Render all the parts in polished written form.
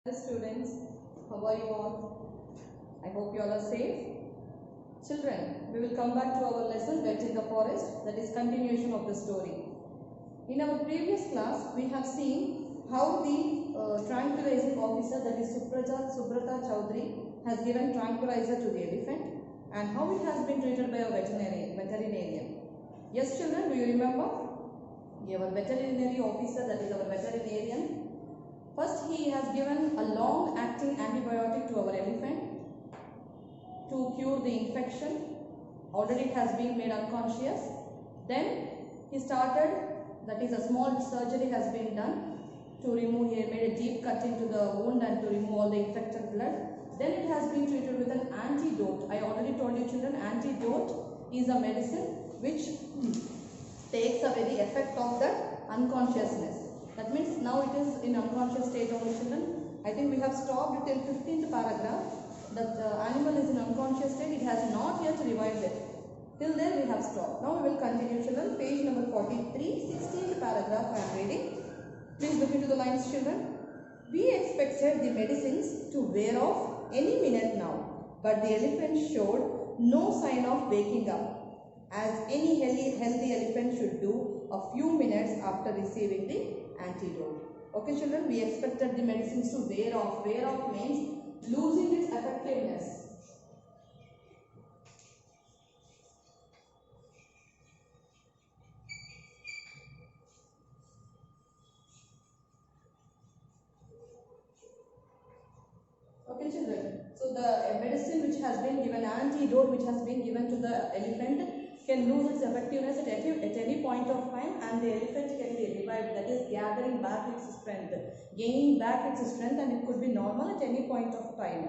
Hello students, how are you all? I hope you all are safe. Children, we will come back to our lesson Wet in the Forest, that is continuation of the story. In our previous class, we have seen how the tranquilizing officer, that is Subrata Chowdhury, has given tranquilizer to the elephant and how it has been treated by a veterinarian. Yes children, do you remember? Our veterinary officer, that is our veterinarian, first, he has given a long-acting antibiotic to our elephant to cure the infection. Already it has been made unconscious. Then he started, that is a small surgery has been done to remove, he made a deep cut into the wound and to remove all the infected blood. Then it has been treated with an antidote. I already told you children, antidote is a medicine which takes away the effect of the unconsciousness. That means now it is in unconscious state only children. I think we have stopped till 15th paragraph. The animal is in unconscious state. It has not yet revived it. Till there we have stopped. Now we will continue children. Page number 43, 16th paragraph I am reading. Please look into the lines children. We expected the medicines to wear off any minute now. But the elephant showed no sign of waking up, as any healthy elephant should do a few minutes after receiving the antidote. Okay children, we expected the medicines to wear off. Wear off means losing its effectiveness. Okay children, so the medicine which has been given, antidote which has been given to the elephant can lose its effectiveness at any point of time, and the elephant can be revived, that is gathering back its strength, gaining back its strength, and it could be normal at any point of time.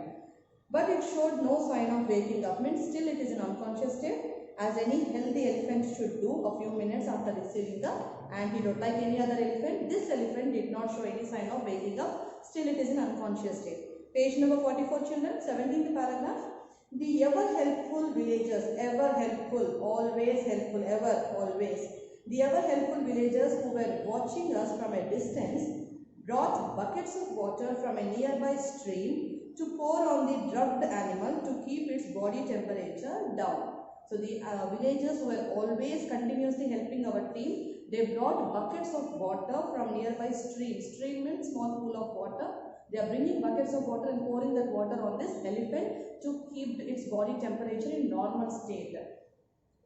But it showed no sign of waking up, means still it is in unconscious state, as any healthy elephant should do a few minutes after receiving the antidote. Like any other elephant, this elephant did not show any sign of waking up, still it is in unconscious state. Page number 44 children, 17th paragraph. The ever helpful villagers, ever helpful, always helpful, ever, always. The ever helpful villagers who were watching us from a distance brought buckets of water from a nearby stream to pour on the drugged animal to keep its body temperature down. So the villagers who were always continuously helping our team, they brought buckets of water from nearby stream. Stream means small pool of water. They are bringing buckets of water and pouring that water on this elephant to keep its body temperature in normal state.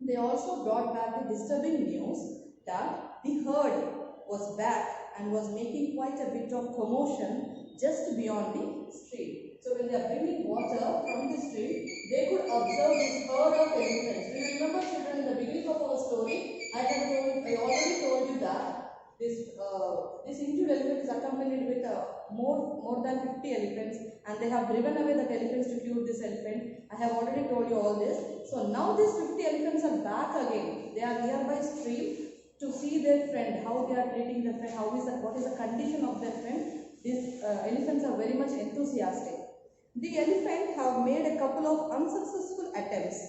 They also brought back the disturbing news that the herd was back and was making quite a bit of commotion just beyond the stream. So when they are bringing water from the stream, they could observe this herd of elephants. Do you remember children, in the beginning of our story, I already told you that this injured elephant is accompanied with more than 50 elephants, and they have driven away the elephants to cure this elephant. I have already told you all this. So now these 50 elephants are back again. They are nearby stream to see their friend, how they are treating their friend, what is the condition of their friend. These elephants are very much enthusiastic. The elephant have made a couple of unsuccessful attempts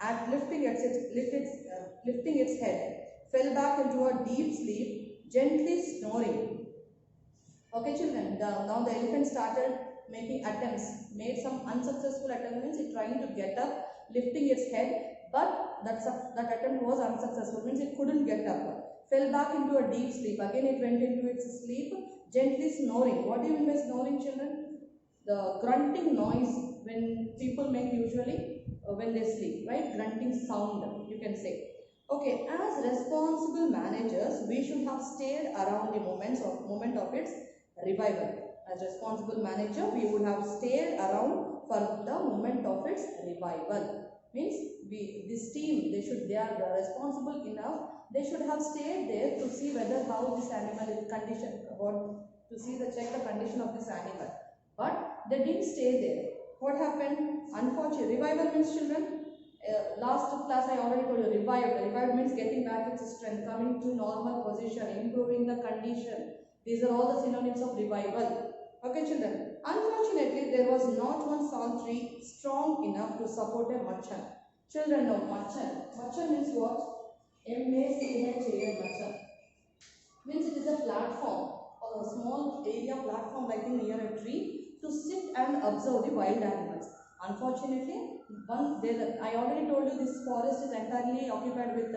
at lifting its head, fell back into a deep sleep, gently snoring. Okay children, now the elephant started making attempts, made some unsuccessful attempts, means it trying to get up, lifting its head, but that attempt was unsuccessful, means it couldn't get up. Fell back into a deep sleep. Again it went into its sleep, gently snoring. What do you mean by snoring children? The grunting noise when people make usually when they sleep, right? Grunting sound, you can say. Okay, as responsible managers, we should have stayed around the moment of its revival. As responsible manager, we would have stayed around for the moment of its revival. Means this team, they are responsible enough. They should have stayed there to see whether how this animal is conditioned, check the condition of this animal. But they didn't stay there. What happened? Unfortunately, revival means children. Last class I already told you, revived. Revived means getting back its strength, coming to normal position, improving the condition. These are all the synonyms of revival. Okay children. Unfortunately, there was not one salt tree strong enough to support a machan. Children know machan. Machan means what? M-A-C-H-A-N, machan. Means it is a platform or a small area or platform like near a tree to sit and observe the wild animals. Unfortunately, I already told you this forest is entirely occupied with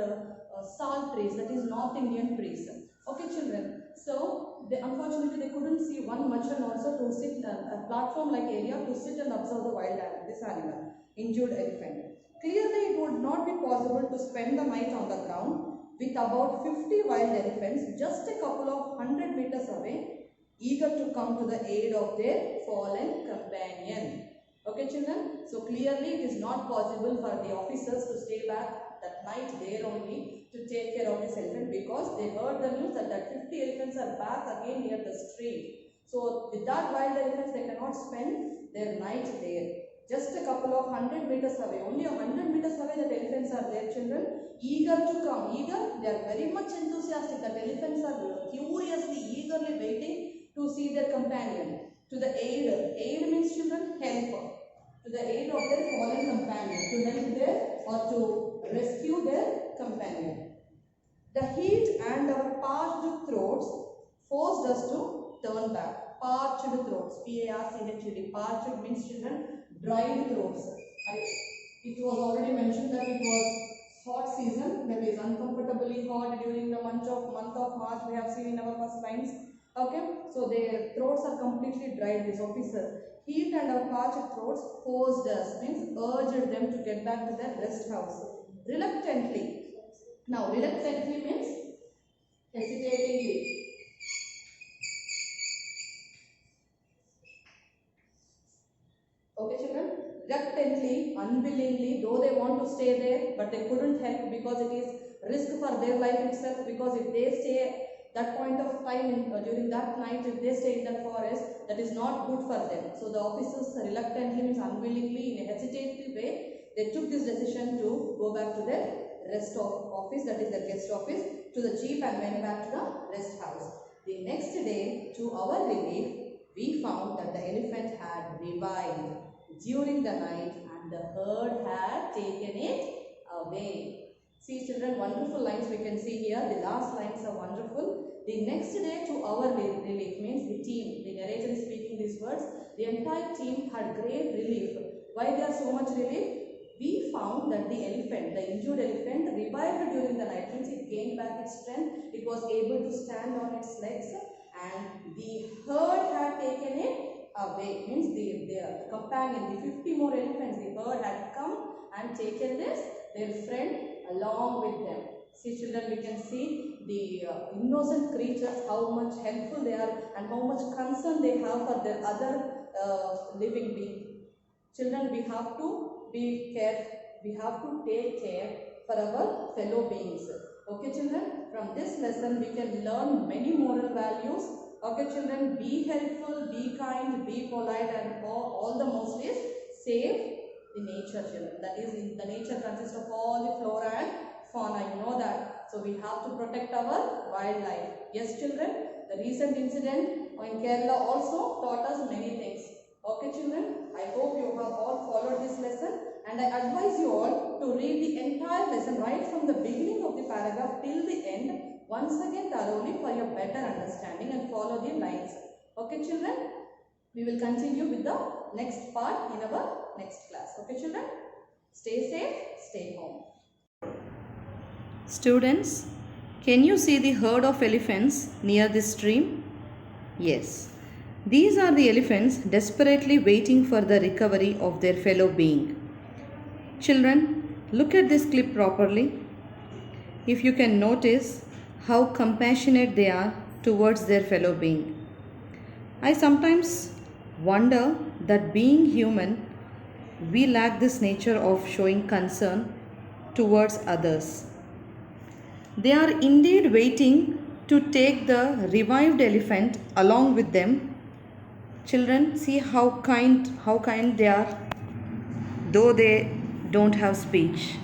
salt trees, that is North Indian trees. Okay, children. So unfortunately they couldn't see one machine also to sit a platform like area to sit and observe the wild animal, this animal, injured elephant. Clearly, it would not be possible to spend the night on the ground with about 50 wild elephants just a couple of 100 meters away, eager to come to the aid of their fallen companion. Okay, children? So clearly, it is not possible for the officers to stay back that night there only to take care of this elephant, because they heard the news that 50 elephants are back again near the stream. So with that wild elephants, they cannot spend their night there. Just a couple of 100 meters away, only 100 meters away, that elephants are there, children, eager to come. They are very much enthusiastic. That elephants are curiously, eagerly waiting to see their companion. To the aid. Aid means, children, help. To the aid of their fallen companion, to help their or to rescue their companion. The heat and our parched throats forced us to turn back. Parched throats, P-A-R-C-H-E-D. Parched means, children, dried throats. It was already mentioned that it was hot season, that is uncomfortably hot during the month of March. We have seen in our first lines. Okay, so their throats are completely dried. This officer, heat and our parched throats forced us, means urged them to get back to their rest house. Reluctantly. Now, reluctantly means hesitatingly. Okay, children? Reluctantly, unwillingly, though they want to stay there, but they couldn't help because it is risk for their life itself. Because if they stay that point of time during that night, if they stay in the forest, that is not good for them. So the officers reluctantly means unwillingly, in a hesitative way, they took this decision to go back to their rest office, that is their guest office, to the jeep, and went back to the rest house. The next day, to our relief, we found that the elephant had revived during the night and the herd had taken it away. See, children, wonderful lines we can see here. The last lines are wonderful. The next day, to our relief, means the team, the narrator is speaking these words, the entire team had great relief. Why they are so much relief? We found that the elephant, the injured elephant, revived during the night, means it gained back its strength, it was able to stand on its legs, and the herd had taken it away, means the companion, the 50 more elephants, the herd had come and taken their friend along with them. See, children, we can see the innocent creatures, how much helpful they are and how much concern they have for their other living being. Children, we have to be careful, we have to take care for our fellow beings. Okay, children, from this lesson we can learn many moral values. Okay, children, be helpful, be kind, be polite, and all the most is save the nature, children. That is, the nature consists of all the flora and fauna, you know that. So we have to protect our wildlife. Yes, children, the recent incident in Kerala also taught us many things. Okay, children, I hope you have all followed this lesson, and I advise you all to read the entire lesson right from the beginning of the paragraph till the end once again thoroughly for your better understanding, and follow the lines. Okay, children, we will continue with the next part in our next class. Okay, children, stay safe, stay home. Students, can you see the herd of elephants near this stream? Yes. These are the elephants desperately waiting for the recovery of their fellow being. Children, look at this clip properly. If you can notice how compassionate they are towards their fellow being. I sometimes wonder that being human, we lack this nature of showing concern towards others. They are indeed waiting to take the revived elephant along with them. Children, see how kind they are, though they don't have speech.